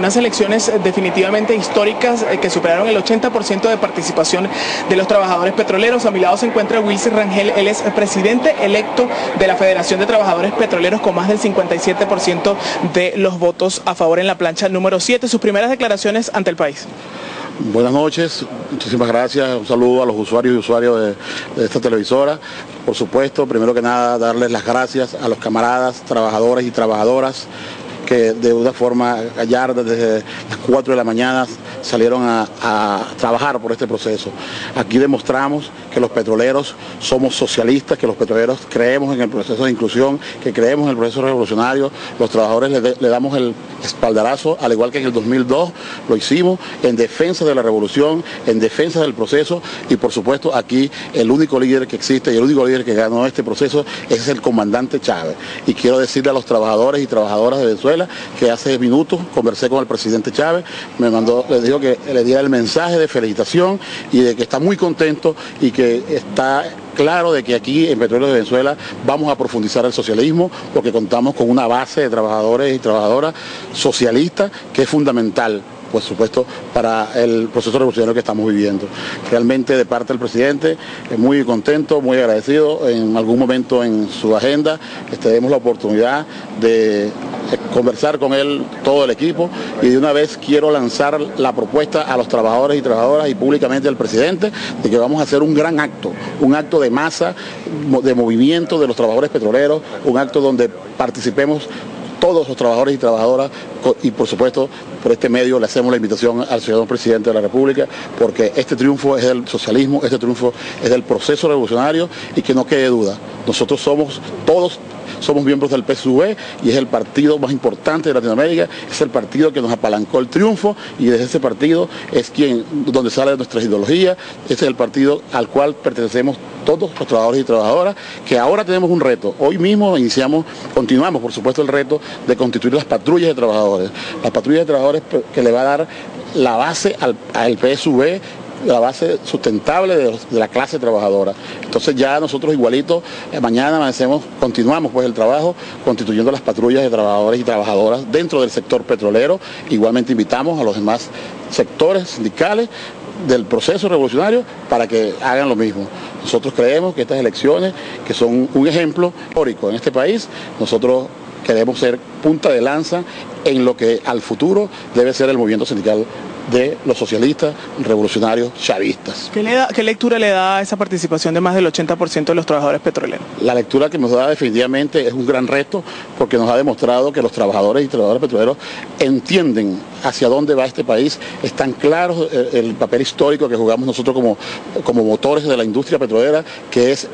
Unas elecciones definitivamente históricas que superaron el 80% de participación de los trabajadores petroleros. A mi lado se encuentra Wilson Rangel, él es presidente electo de la Federación de Trabajadores Petroleros con más del 57% de los votos a favor en la plancha número 7. Sus primeras declaraciones ante el país. Buenas noches, muchísimas gracias, un saludo a los usuarios y usuarios de esta televisora. Por supuesto, primero que nada, darles las gracias a los camaradas, trabajadores y trabajadoras que de una forma gallarda desde las 4 de la mañana salieron a trabajar por este proceso. Aquí demostramos que los petroleros somos socialistas, que los petroleros creemos en el proceso de inclusión, que creemos en el proceso revolucionario. Los trabajadores le damos el espaldarazo, al igual que en el 2002 lo hicimos, en defensa de la revolución, en defensa del proceso, y por supuesto aquí el único líder que existe y el único líder que ganó este proceso es el comandante Chávez. Y quiero decirle a los trabajadores y trabajadoras de Venezuela que hace minutos conversé con el presidente Chávez, le dijo que le diera el mensaje de felicitación y de que está muy contento y que está claro de que aquí en Petróleos de Venezuela vamos a profundizar el socialismo porque contamos con una base de trabajadores y trabajadoras socialistas que es fundamental, por supuesto, para el proceso revolucionario que estamos viviendo. Realmente de parte del presidente, muy contento, muy agradecido. En algún momento en su agenda tenemos la oportunidad de conversar con él, todo el equipo, y de una vez quiero lanzar la propuesta a los trabajadores y trabajadoras y públicamente al presidente de que vamos a hacer un gran acto, un acto de masa, de movimiento de los trabajadores petroleros, un acto donde participemos todos los trabajadores y trabajadoras, y por supuesto por este medio le hacemos la invitación al ciudadano presidente de la República, porque este triunfo es del socialismo, este triunfo es del proceso revolucionario, y que no quede duda, nosotros todos somos miembros del PSUV y es el partido más importante de Latinoamérica, es el partido que nos apalancó el triunfo, y desde ese partido es donde sale nuestra ideología, ese es el partido al cual pertenecemos todos los trabajadores y trabajadoras, que ahora tenemos un reto. Hoy mismo continuamos por supuesto el reto de constituir las patrullas de trabajadores. Las patrullas de trabajadores que le va a dar la base al PSUV, la base sustentable de la clase trabajadora. Entonces ya nosotros igualito, mañana continuamos pues el trabajo constituyendo las patrullas de trabajadores y trabajadoras dentro del sector petrolero. Igualmente invitamos a los demás sectores sindicales del proceso revolucionario para que hagan lo mismo. Nosotros creemos que estas elecciones, que son un ejemplo histórico en este país, nosotros queremos ser punta de lanza en lo que al futuro debe ser el movimiento sindical de los socialistas revolucionarios chavistas. ¿Qué lectura le da a esa participación de más del 80% de los trabajadores petroleros? La lectura que nos da definitivamente es un gran reto, porque nos ha demostrado que los trabajadores y trabajadoras petroleros entienden hacia dónde va este país, están claros el papel histórico que jugamos nosotros como motores de la industria petrolera, que es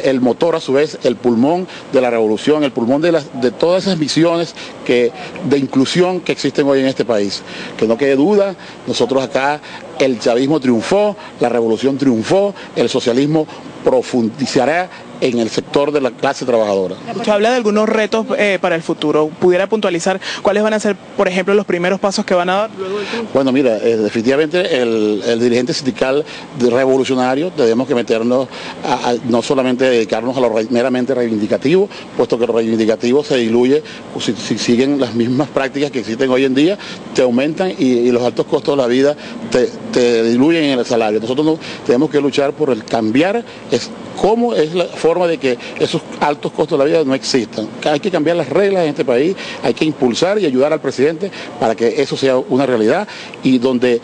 el motor, a su vez, el pulmón de la revolución, el pulmón de todas esas visiones de inclusión que existen hoy en este país. Que no quede duda, nosotros acá el chavismo triunfó, la revolución triunfó, el socialismo profundizará en el sector de la clase trabajadora. Usted habla de algunos retos para el futuro. ¿Pudiera puntualizar cuáles van a ser, por ejemplo, los primeros pasos que van a dar luego del triunfo? Bueno, mira, definitivamente el dirigente sindical revolucionario tenemos que meternos no solamente dedicarnos a lo meramente reivindicativo, puesto que lo reivindicativo se diluye si siguen las mismas prácticas que existen hoy en día, te aumentan y los altos costos de la vida te diluyen en el salario. Nosotros tenemos que luchar por el cambiar cómo es la forma de que esos altos costos de la vida no existan. Hay que cambiar las reglas en este país, hay que impulsar y ayudar al presidente para que eso sea una realidad, y donde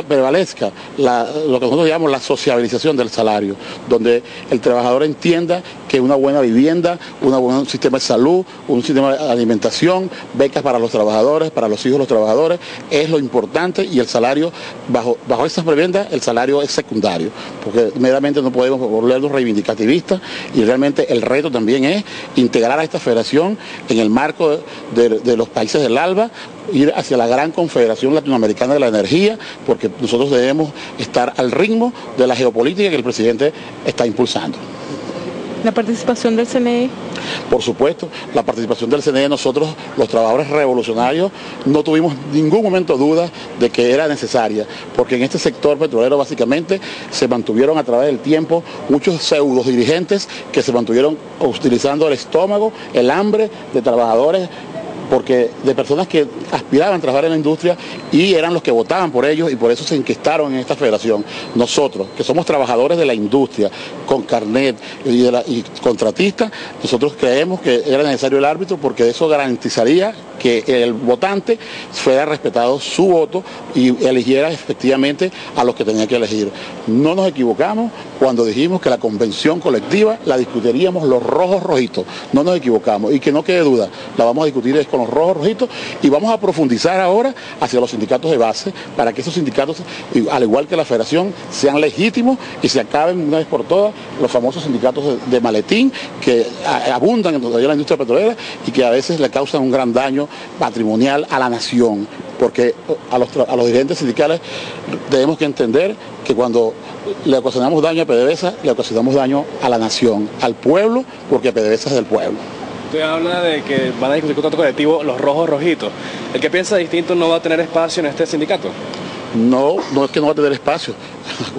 prevalezca lo que nosotros llamamos la sociabilización del salario, donde el trabajador entienda que una buena vivienda, un buen sistema de salud, un sistema de alimentación, becas para los trabajadores, para los hijos de los trabajadores, es lo importante, y el salario, bajo esas prebendas, el salario es secundario, porque meramente no podemos volvernos reivindicativistas, y realmente el reto también es integrar a esta federación en el marco de los países del ALBA, ir hacia la gran Confederación Latinoamericana de la Energía, porque nosotros debemos estar al ritmo de la geopolítica que el presidente está impulsando. ¿La participación del CNE? Por supuesto, la participación del CNE, nosotros, los trabajadores revolucionarios, no tuvimos ningún momento duda de que era necesaria, porque en este sector petrolero básicamente se mantuvieron a través del tiempo muchos pseudo dirigentes que se mantuvieron utilizando el estómago, el hambre de trabajadores porque de personas que aspiraban a trabajar en la industria y eran los que votaban por ellos y por eso se enquistaron en esta federación. Nosotros, que somos trabajadores de la industria, con carnet y contratistas, nosotros creemos que era necesario el árbitro porque eso garantizaría que el votante fuera respetado su voto y eligiera efectivamente a los que tenía que elegir. No nos equivocamos cuando dijimos que la convención colectiva la discutiríamos los rojos rojitos, no nos equivocamos y que no quede duda, la vamos a discutir con los rojos rojitos y vamos a profundizar ahora hacia los sindicatos de base para que esos sindicatos, al igual que la federación, sean legítimos y se acaben una vez por todas los famosos sindicatos de maletín que abundan todavía en la industria petrolera y que a veces le causan un gran daño patrimonial a la nación, porque a los dirigentes sindicales tenemos que entender que cuando le ocasionamos daño a PDVSA, le ocasionamos daño a la nación, al pueblo, porque PDVSA es del pueblo. Usted habla de que van a discutir contrato colectivo los rojos rojitos. ¿El que piensa distinto no va a tener espacio en este sindicato? No es que no va a tener espacio.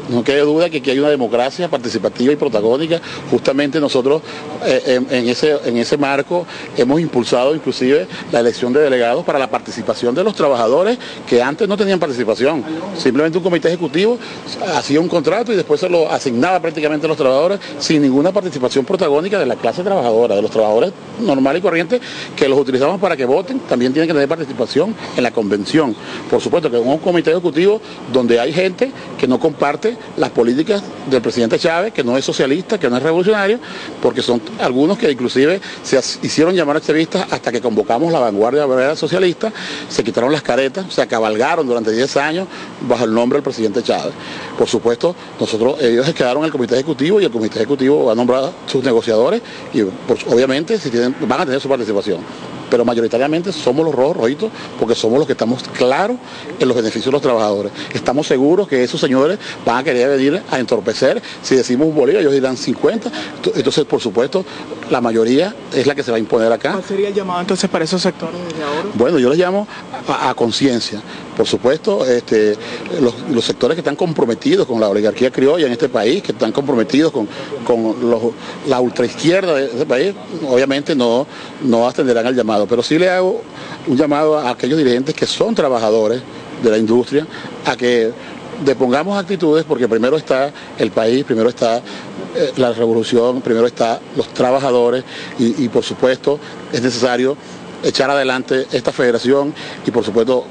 No quede duda que aquí hay una democracia participativa y protagónica. Justamente nosotros en ese marco hemos impulsado inclusive la elección de delegados para la participación de los trabajadores que antes no tenían participación. Simplemente un comité ejecutivo hacía un contrato y después se lo asignaba prácticamente a los trabajadores sin ninguna participación protagónica de la clase trabajadora, de los trabajadores normales y corrientes que los utilizamos para que voten, también tienen que tener participación en la convención. Por supuesto que un comité ejecutivo donde hay gente que no comparte las políticas del presidente Chávez, que no es socialista, que no es revolucionario, porque son algunos que inclusive se hicieron llamar activistas hasta que convocamos la vanguardia obrera socialista, se quitaron las caretas, se cabalgaron durante 10 años bajo el nombre del presidente Chávez. Por supuesto, ellos se quedaron en el comité ejecutivo y el comité ejecutivo va a nombrar a sus negociadores y obviamente van a tener su participación. Pero mayoritariamente somos los rojos rojitos porque somos los que estamos claros en los beneficios de los trabajadores. Estamos seguros que esos señores van a querer venir a entorpecer. Si decimos un bolívar, ellos dirán 50. Entonces, por supuesto, la mayoría es la que se va a imponer acá. ¿Cuál sería el llamado entonces para esos sectores desde ahora? Bueno, yo les llamo a conciencia. Por supuesto, los sectores que están comprometidos con la oligarquía criolla en este país, que están comprometidos con la ultraizquierda de este país, obviamente no atenderán al llamado. Pero sí le hago un llamado a aquellos dirigentes que son trabajadores de la industria, a que depongamos actitudes, porque primero está el país, primero está la revolución, primero está los trabajadores y por supuesto es necesario echar adelante esta federación y por supuesto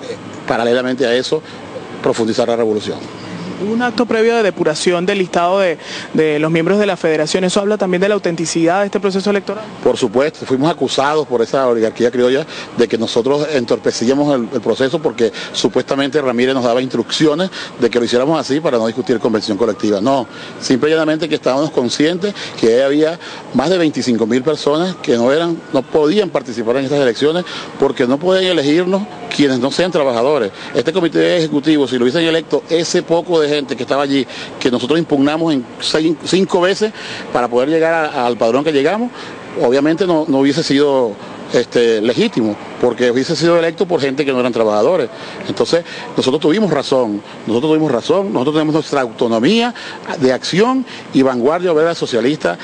paralelamente a eso profundizar la revolución. Hubo un acto previo de depuración del listado de los miembros de la federación. ¿Eso habla también de la autenticidad de este proceso electoral? Por supuesto, fuimos acusados por esa oligarquía criolla de que nosotros entorpecíamos el proceso porque supuestamente Ramírez nos daba instrucciones de que lo hiciéramos así para no discutir convención colectiva. No, simple y llanamente que estábamos conscientes que había más de 25.000 personas que no podían participar en estas elecciones porque no podían elegirnos quienes no sean trabajadores. Este comité ejecutivo, si lo hubiesen electo ese poco de gente que estaba allí, que nosotros impugnamos en 5 veces para poder llegar al padrón que llegamos, obviamente no hubiese sido legítimo, porque hubiese sido electo por gente que no eran trabajadores. Entonces, nosotros tuvimos razón, nosotros tenemos nuestra autonomía de acción y vanguardia obrera socialista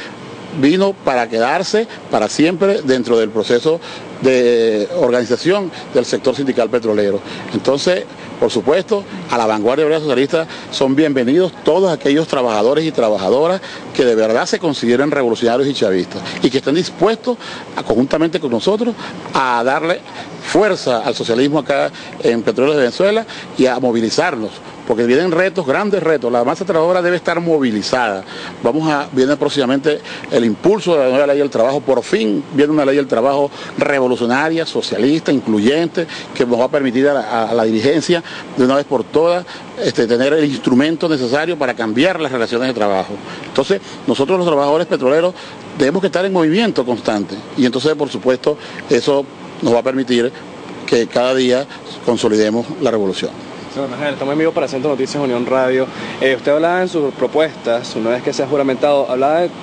vino para quedarse para siempre dentro del proceso de organización del sector sindical petrolero. Entonces, por supuesto, a la vanguardia obrera socialista son bienvenidos todos aquellos trabajadores y trabajadoras que de verdad se consideren revolucionarios y chavistas y que estén dispuestos, conjuntamente con nosotros, a darle fuerza al socialismo acá en Petróleos de Venezuela y a movilizarnos, porque vienen retos, grandes retos. La masa trabajadora debe estar movilizada. Viene próximamente el impulso de la nueva ley del trabajo. Por fin viene una ley del trabajo revolucionaria, socialista, incluyente, que nos va a permitir a la dirigencia de una vez por todas tener el instrumento necesario para cambiar las relaciones de trabajo. Entonces, nosotros los trabajadores petroleros debemos que estar en movimiento constante y entonces, por supuesto, eso nos va a permitir que cada día consolidemos la revolución. Señor Rangel, estamos en vivo para Centro Noticias Unión Radio. Usted hablaba en sus propuestas, una vez que se ha juramentado,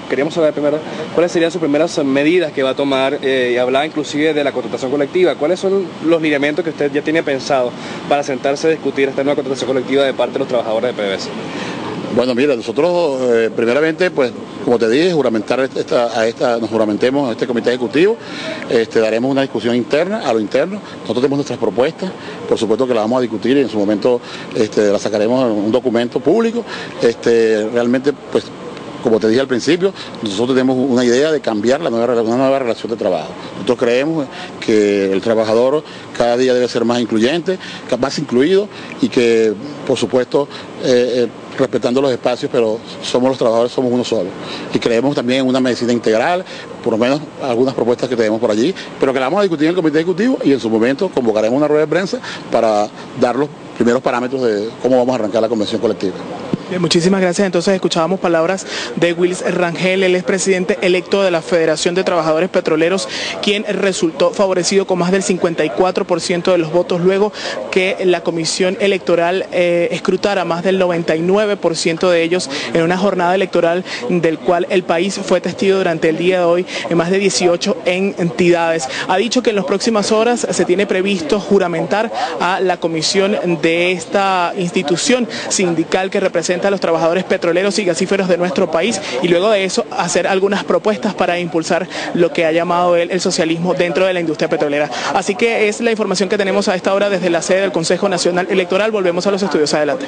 queríamos saber primero cuáles serían sus primeras medidas que va a tomar, y hablaba inclusive de la contratación colectiva. ¿Cuáles son los lineamientos que usted ya tiene pensado para sentarse a discutir esta nueva contratación colectiva de parte de los trabajadores de PDVSA? Bueno, mira, nosotros primeramente, pues, como te dije, nos juramentemos a este comité ejecutivo, daremos una discusión interna, a lo interno, nosotros tenemos nuestras propuestas, por supuesto que las vamos a discutir y en su momento las sacaremos en un documento público, realmente, pues, como te dije al principio, nosotros tenemos una idea de cambiar una nueva relación de trabajo. Nosotros creemos que el trabajador cada día debe ser más incluyente, más incluido y que, por supuesto, respetando los espacios, pero los trabajadores somos uno solo. Y creemos también en una medicina integral, por lo menos algunas propuestas que tenemos por allí, pero que la vamos a discutir en el comité ejecutivo y en su momento convocaremos una rueda de prensa para dar los primeros parámetros de cómo vamos a arrancar la convención colectiva. Bien, muchísimas gracias. Entonces escuchábamos palabras de Wills Rangel, él es presidente electo de la Federación de Trabajadores Petroleros, quien resultó favorecido con más del 54% de los votos, luego que la comisión electoral escrutara más del 99% de ellos en una jornada electoral del cual el país fue testigo durante el día de hoy en más de 18 entidades. Ha dicho que en las próximas horas se tiene previsto juramentar a la comisión de esta institución sindical que representa a los trabajadores petroleros y gasíferos de nuestro país, y luego de eso hacer algunas propuestas para impulsar lo que ha llamado él el socialismo dentro de la industria petrolera. Así que es la información que tenemos a esta hora desde la sede del Consejo Nacional Electoral. Volvemos a los estudios. Adelante.